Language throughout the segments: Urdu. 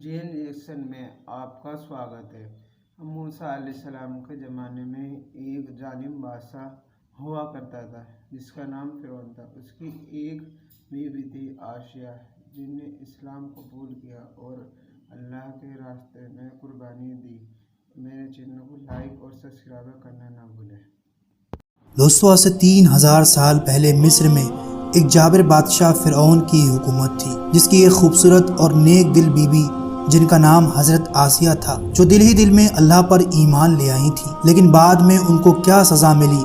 جین ایکشن میں آپ کا سواگت ہے۔ موسیٰ علیہ السلام کے زمانے میں ایک ظالم بادشاہ ہوا کرتا تھا جس کا نام فرعون تھا۔ اس کی ایک بیوی تھی آسیہ، جن نے اسلام قبول کیا اور اللہ کے راستے میں قربانی دی۔ میرے چینل کو لائک اور سبسکرائب کرنا نہ بھولیں۔ دوستو، آج سے 3000 سال پہلے مصر میں ایک جابر بادشاہ فرعون کی حکومت تھی، جس کی ایک خوبصورت اور نیک دل بیوی جن کا نام حضرت آسیہ تھا، جو دل ہی دل میں اللہ پر ایمان لے آئی تھی۔ لیکن بعد میں ان کو کیا سزا ملی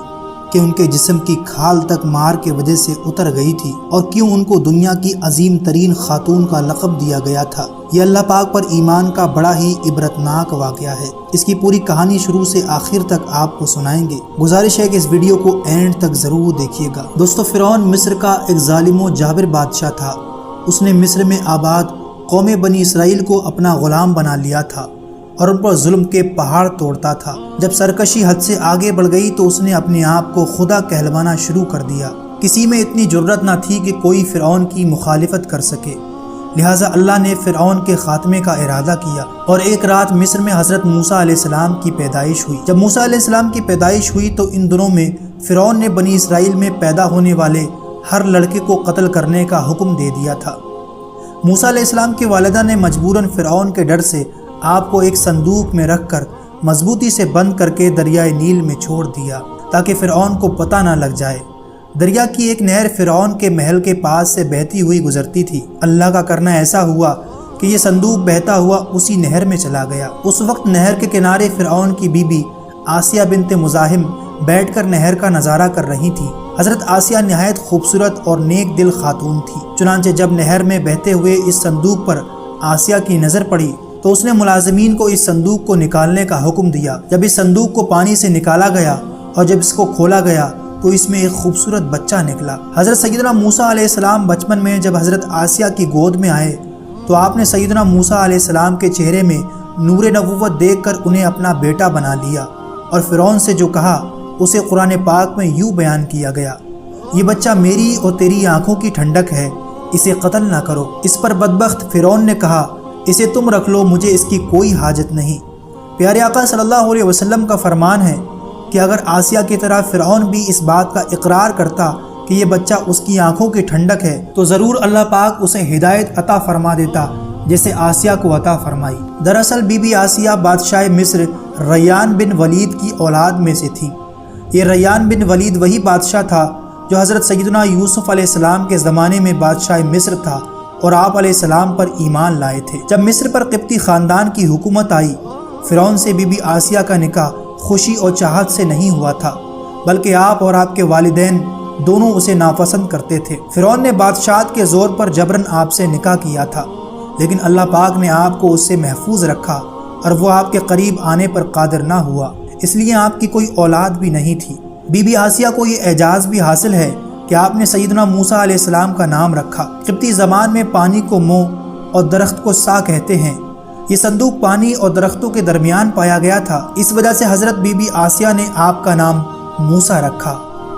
کہ ان کے جسم کی کھال تک مار کے وجہ سے اتر گئی تھی، اور کیوں ان کو دنیا کی عظیم ترین خاتون کا لقب دیا گیا تھا۔ یہ اللہ پاک پر ایمان کا بڑا ہی عبرتناک واقعہ ہے۔ اس کی پوری کہانی شروع سے آخر تک آپ کو سنائیں گے۔ گزارش ہے کہ اس ویڈیو کو اینڈ تک ضرور دیکھیے گا۔ دوستو، فرعون مصر کا ایک ظالم و جابر بادشاہ تھا۔ اس نے مصر میں آباد قوم بنی اسرائیل کو اپنا غلام بنا لیا تھا اور ان پر ظلم کے پہاڑ توڑتا تھا۔ جب سرکشی حد سے آگے بڑھ گئی تو اس نے اپنے آپ کو خدا کہلوانا شروع کر دیا۔ کسی میں اتنی جرأت نہ تھی کہ کوئی فرعون کی مخالفت کر سکے، لہٰذا اللہ نے فرعون کے خاتمے کا ارادہ کیا، اور ایک رات مصر میں حضرت موسیٰ علیہ السلام کی پیدائش ہوئی۔ جب موسیٰ علیہ السلام کی پیدائش ہوئی تو ان دنوں میں فرعون نے بنی اسرائیل میں پیدا ہونے والے ہر لڑکے کو قتل کرنے کا حکم دے دیا تھا۔ موسیٰ علیہ السلام کی والدہ نے مجبوراً فرعون کے ڈر سے آپ کو ایک صندوق میں رکھ کر مضبوطی سے بند کر کے دریائے نیل میں چھوڑ دیا تاکہ فرعون کو پتہ نہ لگ جائے۔ دریا کی ایک نہر فرعون کے محل کے پاس سے بہتی ہوئی گزرتی تھی۔ اللہ کا کرنا ایسا ہوا کہ یہ صندوق بہتا ہوا اسی نہر میں چلا گیا۔ اس وقت نہر کے کنارے فرعون کی بیوی آسیہ بنت مزاحم بیٹھ کر نہر کا نظارہ کر رہی تھی۔ حضرت آسیہ نہایت خوبصورت اور نیک دل خاتون تھی۔ چنانچہ جب نہر میں بہتے ہوئے اس صندوق پر آسیہ کی نظر پڑی تو اس نے ملازمین کو اس صندوق کو نکالنے کا حکم دیا۔ جب اس صندوق کو پانی سے نکالا گیا اور جب اس کو کھولا گیا تو اس میں ایک خوبصورت بچہ نکلا۔ حضرت سیدنا موسیٰ علیہ السلام بچپن میں جب حضرت آسیہ کی گود میں آئے تو آپ نے سیدنا موسیٰ علیہ السلام کے چہرے میں نور نبوت دیکھ کر انہیں اپنا بیٹا بنا لیا، اور فرعون سے جو کہا اسے قرآن پاک میں یوں بیان کیا گیا: یہ بچہ میری اور تیری آنکھوں کی ٹھنڈک ہے، اسے قتل نہ کرو۔ اس پر بدبخت فرعون نے کہا: اسے تم رکھ لو، مجھے اس کی کوئی حاجت نہیں۔ پیارے آقا صلی اللہ علیہ وسلم کا فرمان ہے کہ اگر آسیہ کی طرح فرعون بھی اس بات کا اقرار کرتا کہ یہ بچہ اس کی آنکھوں کی ٹھنڈک ہے تو ضرور اللہ پاک اسے ہدایت عطا فرما دیتا جیسے آسیہ کو عطا فرمائی۔ دراصل بی بی آسیہ بادشاہ مصر ریان بن ولید کی اولاد میں سے تھی۔ یہ ریان بن ولید وہی بادشاہ تھا جو حضرت سیدنا یوسف علیہ السلام کے زمانے میں بادشاہ مصر تھا اور آپ علیہ السلام پر ایمان لائے تھے۔ جب مصر پر قبطی خاندان کی حکومت آئی، فرعون سے بی بی آسیہ کا نکاح خوشی اور چاہت سے نہیں ہوا تھا، بلکہ آپ اور آپ کے والدین دونوں اسے ناپسند کرتے تھے۔ فرعون نے بادشاہت کے زور پر جبراً آپ سے نکاح کیا تھا، لیکن اللہ پاک نے آپ کو اس سے محفوظ رکھا اور وہ آپ کے قریب آنے پر قادر نہ ہوا، اس لیے آپ کی کوئی اولاد بھی نہیں تھی۔ بی بی آسیہ کو یہ اعزاز بھی حاصل ہے کہ آپ نے سیدنا موسیٰ علیہ السلام کا نام رکھا۔ قبطی زبان میں پانی کو مو اور درخت کو سا کہتے ہیں۔ یہ صندوق پانی اور درختوں کے درمیان پایا گیا تھا، اس وجہ سے حضرت بی بی آسیہ نے آپ کا نام موسیٰ رکھا،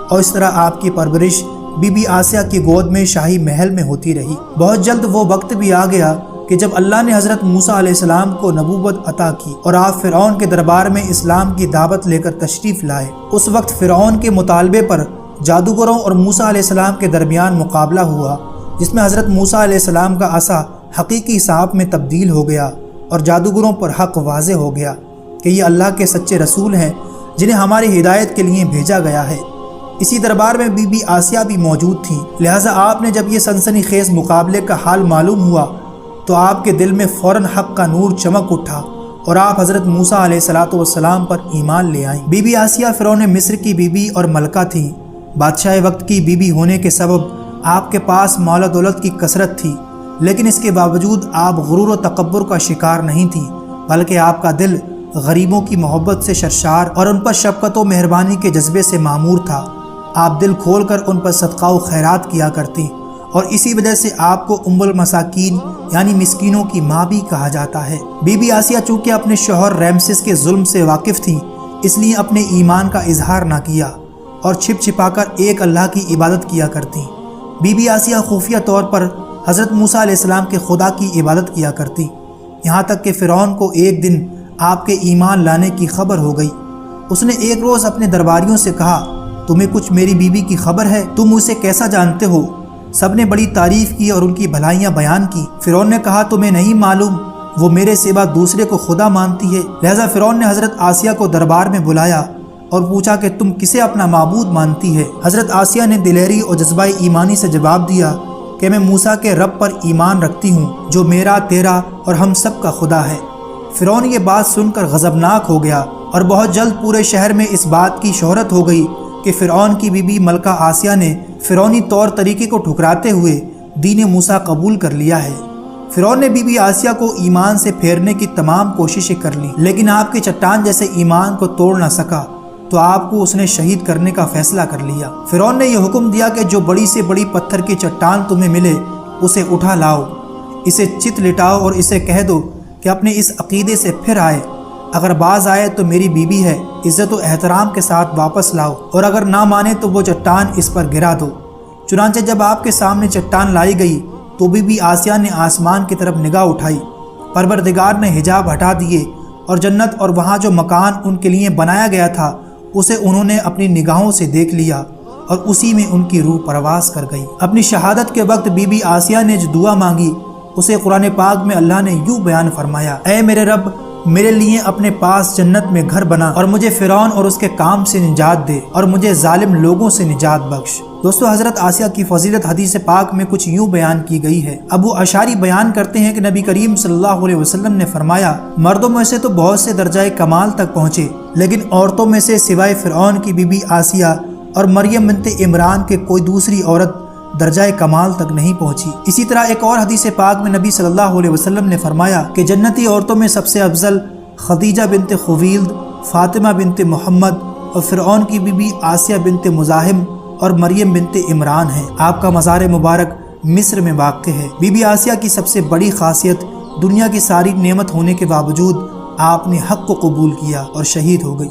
اور اس طرح آپ کی پرورش بی بی آسیہ کی گود میں شاہی محل میں ہوتی رہی۔ بہت جلد وہ وقت بھی آ گیا کہ جب اللہ نے حضرت موسیٰ علیہ السلام کو نبوت عطا کی اور آپ فرعون کے دربار میں اسلام کی دعوت لے کر تشریف لائے۔ اس وقت فرعون کے مطالبے پر جادوگروں اور موسیٰ علیہ السلام کے درمیان مقابلہ ہوا، جس میں حضرت موسیٰ علیہ السلام کا عصا حقیقی سانپ میں تبدیل ہو گیا اور جادوگروں پر حق واضح ہو گیا کہ یہ اللہ کے سچے رسول ہیں جنہیں ہماری ہدایت کے لیے بھیجا گیا ہے۔ اسی دربار میں بی بی آسیہ بھی موجود تھیں، لہٰذا آپ نے جب یہ سنسنی خیز مقابلے کا حال معلوم ہوا تو آپ کے دل میں فوراً حق کا نور چمک اٹھا اور آپ حضرت موسیٰ علیہ السلام پر ایمان لے آئیں۔ بی بی آسیہ فرعون مصر کی بیوی اور ملکہ تھیں۔ بادشاہ وقت کی بیوی ہونے کے سبب آپ کے پاس مال و دولت کی کثرت تھی، لیکن اس کے باوجود آپ غرور و تکبر کا شکار نہیں تھیں، بلکہ آپ کا دل غریبوں کی محبت سے سرشار اور ان پر شفقت و مہربانی کے جذبے سے معمور تھا۔ آپ دل کھول کر ان پر صدقہ و خیرات کیا کرتی، اور اسی وجہ سے آپ کو ام المساکین یعنی مسکینوں کی ماں بھی کہا جاتا ہے۔ بی بی آسیہ چونکہ اپنے شوہر رامسس کے ظلم سے واقف تھیں، اس لیے اپنے ایمان کا اظہار نہ کیا اور چھپ چھپا کر ایک اللہ کی عبادت کیا کرتی۔ بی بی آسیہ خفیہ طور پر حضرت موسیٰ علیہ السلام کے خدا کی عبادت کیا کرتی، یہاں تک کہ فرعون کو ایک دن آپ کے ایمان لانے کی خبر ہو گئی۔ اس نے ایک روز اپنے درباریوں سے کہا، تمہیں کچھ میری بیوی کی خبر ہے؟ تم اسے کیسا جانتے ہو؟ سب نے بڑی تعریف کی اور ان کی بھلائیاں بیان کی۔ فرعون نے کہا، تمہیں نہیں معلوم وہ میرے سوا دوسرے کو خدا مانتی ہے؟ لہذا فرعون نے حضرت آسیہ کو دربار میں بلایا اور پوچھا کہ تم کسے اپنا معبود مانتی ہے؟ حضرت آسیہ نے دلیری اور جذبہ ایمانی سے جواب دیا کہ میں موسیٰ کے رب پر ایمان رکھتی ہوں جو میرا، تیرا اور ہم سب کا خدا ہے۔ فرعون یہ بات سن کر غضبناک ہو گیا اور بہت جلد پورے شہر میں اس بات کی شہرت ہو گئی کہ فرعون کی بیوی ملکہ آسیہ نے فرعونی طور طریقے کو ٹھکراتے ہوئے دین موسیٰ قبول کر لیا ہے۔ فرعون نے بیوی آسیہ کو ایمان سے پھیرنے کی تمام کوششیں کر لیں، لیکن آپ کے چٹان جیسے ایمان کو توڑ نہ سکا تو آپ کو اس نے شہید کرنے کا فیصلہ کر لیا۔ فرعون نے یہ حکم دیا کہ جو بڑی سے بڑی پتھر کی چٹان تمہیں ملے اسے اٹھا لاؤ، اسے چت لٹاؤ اور اسے کہہ دو کہ اپنے اس عقیدے سے پھر آئے۔ اگر باز آئے تو میری بیوی ہے، عزت و احترام کے ساتھ واپس لاؤ، اور اگر نہ مانے تو وہ چٹان اس پر گرا دو۔ چنانچہ جب آپ کے سامنے چٹان لائی گئی تو بیوی آسیہ نے آسمان کی طرف نگاہ اٹھائی۔ پروردگار نے حجاب ہٹا دیے اور جنت اور وہاں جو مکان ان کے لیے بنایا گیا تھا اسے انہوں نے اپنی نگاہوں سے دیکھ لیا اور اسی میں ان کی روح پرواز کر گئی۔ اپنی شہادت کے وقت بی بی آسیہ نے جو دعا مانگی اسے قرآن پاک میں اللہ نے یوں بیان فرمایا، اے میرے رب، میرے لیے اپنے پاس جنت میں گھر بنا اور مجھے فرعون اور اس کے کام سے نجات دے اور مجھے ظالم لوگوں سے نجات بخش۔ دوستو، حضرت آسیہ کی فضیلت حدیث پاک میں کچھ یوں بیان کی گئی ہے۔ ابو اشعری بیان کرتے ہیں کہ نبی کریم صلی اللہ علیہ وسلم نے فرمایا، مردوں میں سے تو بہت سے درجہ کمال تک پہنچے، لیکن عورتوں میں سے سوائے فرعون کی بی بی آسیہ اور مریم بنت عمران کے کوئی دوسری عورت درجہ کمال تک نہیں پہنچی۔ اسی طرح ایک اور حدیث پاک میں نبی صلی اللہ علیہ وسلم نے فرمایا کہ جنتی عورتوں میں سب سے افضل خدیجہ بنت خویلد، فاطمہ بنت محمد اور فرعون کی بی بی آسیہ بنت مزاحم اور مریم بنت عمران ہیں۔ آپ کا مزار مبارک مصر میں واقع ہے۔ بی بی آسیہ کی سب سے بڑی خاصیت دنیا کی ساری نعمت ہونے کے باوجود آپ نے حق کو قبول کیا اور شہید ہو گئی۔